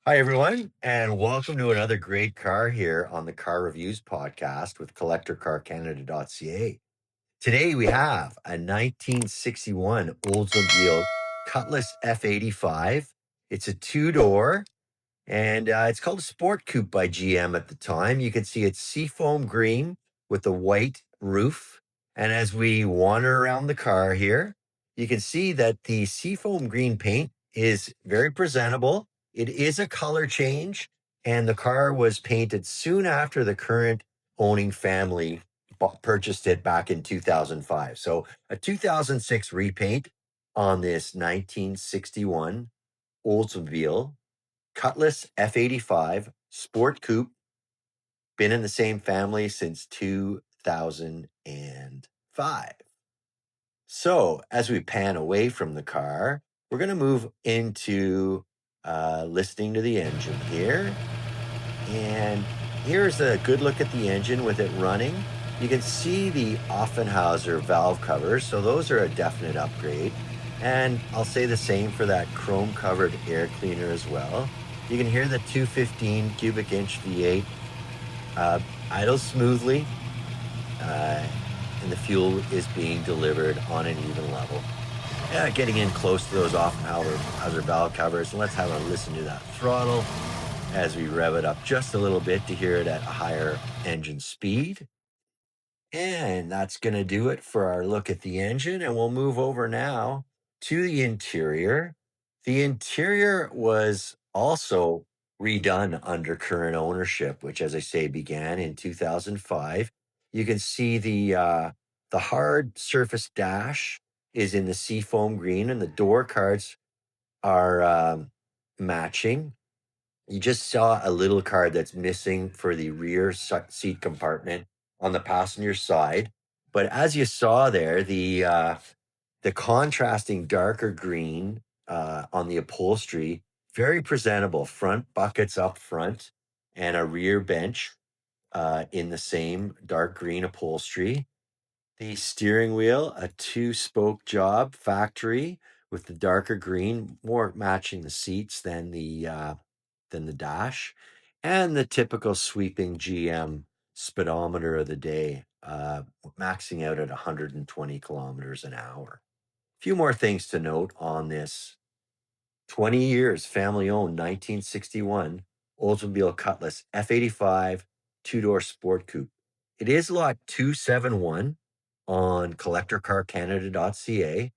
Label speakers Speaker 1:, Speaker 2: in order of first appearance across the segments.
Speaker 1: Hi, everyone, and welcome to another great car here on the Car Reviews podcast with CollectorCarCanada.ca. Today we have a 1961 Oldsmobile Cutlass F-85. It's a two-door, and it's called a Sport Coupe by GM at the time. You can see it's seafoam green with a white roof. And as we wander around the car here, you can see that the seafoam green paint is very presentable. It is a color change, and the car was painted soon after the current owning family purchased it back in 2005. So a 2006 repaint on this 1961 Oldsmobile Cutlass F-85 Sport Coupe, been in the same family since 2005. So as we pan away from the car, we're going to move into listening to the engine here. And here's a good look at the engine with it running. You can see the Offenhauser valve covers, so those are a definite upgrade. And I'll say the same for that chrome covered air cleaner as well. You can hear the 215 cubic inch V8 idle smoothly, and the fuel is being delivered on an even level. Getting in close to those Offenhauser valve covers, and let's have a listen to that throttle as we rev it up just a little bit to hear it at a higher engine speed. And that's going to do it for our look at the engine. And we'll move over now to the interior. The interior was also redone under current ownership, which, as I say, began in 2005. You can see the hard surface dash is in the seafoam green, and the door cards are matching. You just saw a little card that's missing for the rear seat compartment on the passenger side. But as you saw there, the contrasting darker green on the upholstery, very presentable. Front buckets up front and a rear bench in the same dark green upholstery. The steering wheel, a two-spoke job factory with the darker green, more matching the seats than the dash, and the typical sweeping GM speedometer of the day, maxing out at 120 kilometers an hour. A few more things to note on this 20 years family owned 1961 Oldsmobile Cutlass F-85 two-door sport coupe. It is lot 271 on CollectorCarCanada.ca.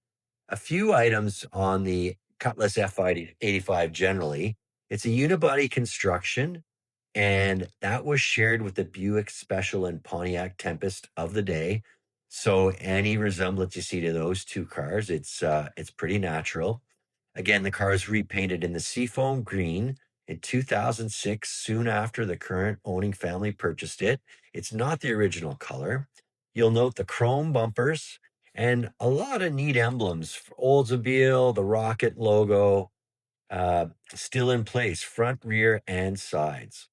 Speaker 1: A few items on the Cutlass F-85 generally. It's a unibody construction, and that was shared with the Buick Special and Pontiac Tempest of the day. So any resemblance you see to those two cars, it's pretty natural. Again, the car is repainted in the seafoam green in 2006, soon after the current owning family purchased it. It's not the original color. You'll note the chrome bumpers and a lot of neat emblems. Oldsmobile, the rocket logo, still in place, front, rear, and sides.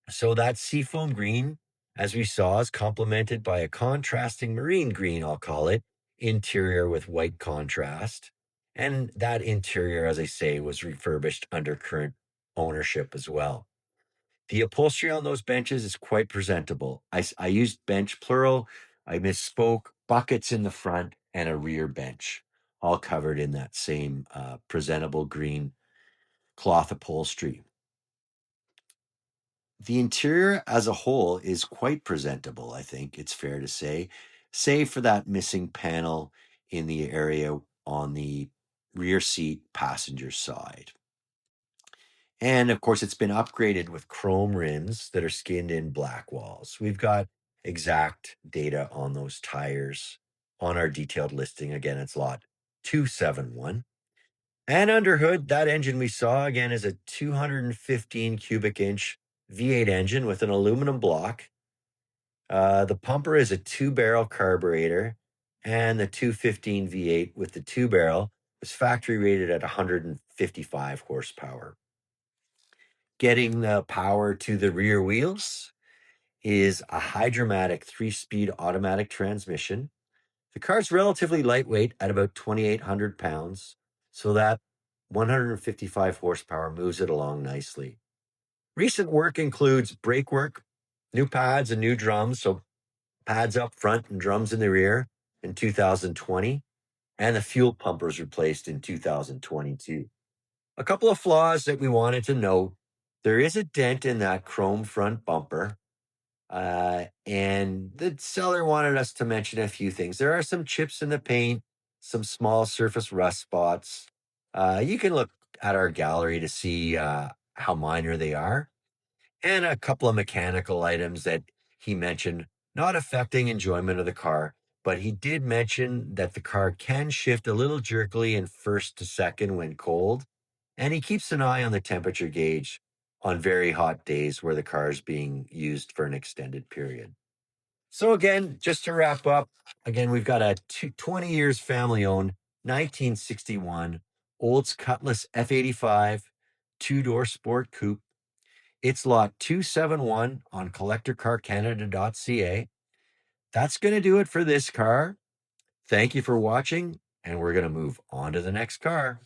Speaker 1: So that seafoam green, as we saw, is complemented by a contrasting marine green, I'll call it, interior with white contrast. And that interior, as I say, was refurbished under current ownership as well. The upholstery on those benches is quite presentable. I used bench plural. I misspoke. Buckets in the front and a rear bench, all covered in that same presentable green cloth upholstery. The interior as a whole is quite presentable, I think it's fair to say, save for that missing panel in the area on the rear seat passenger side. And of course, it's been upgraded with chrome rims that are skinned in black walls. We've got exact data on those tires on our detailed listing. Again, it's lot 271. And under hood, that engine we saw again is a 215 cubic inch V8 engine with an aluminum block. The pumper is a two-barrel carburetor, and the 215 V8 with the two-barrel was factory rated at 155 horsepower. Getting the power to the rear wheels is a Hydromatic 3-speed automatic transmission. The car's relatively lightweight at about 2,800 pounds, so that 155 horsepower moves it along nicely. Recent work includes brake work, new pads and new drums. So pads up front and drums in the rear in 2020. And the fuel pump was replaced in 2022. A couple of flaws that we wanted to note. There is a dent in that chrome front bumper. And the seller wanted us to mention a few things. There are some chips in the paint, some small surface rust spots. You can look at our gallery to see how minor they are, and a couple of mechanical items that he mentioned not affecting enjoyment of the car. But he did mention that the car can shift a little jerkily in first to second when cold, and he keeps an eye on the temperature gauge on very hot days where the car is being used for an extended period. So again, just to wrap up, again, we've got a 20 years family-owned 1961 Olds Cutlass F-85 two-door sport coupe. It's lot 271 on CollectorCarCanada.ca. That's going to do it for this car. Thank you for watching, and we're going to move on to the next car.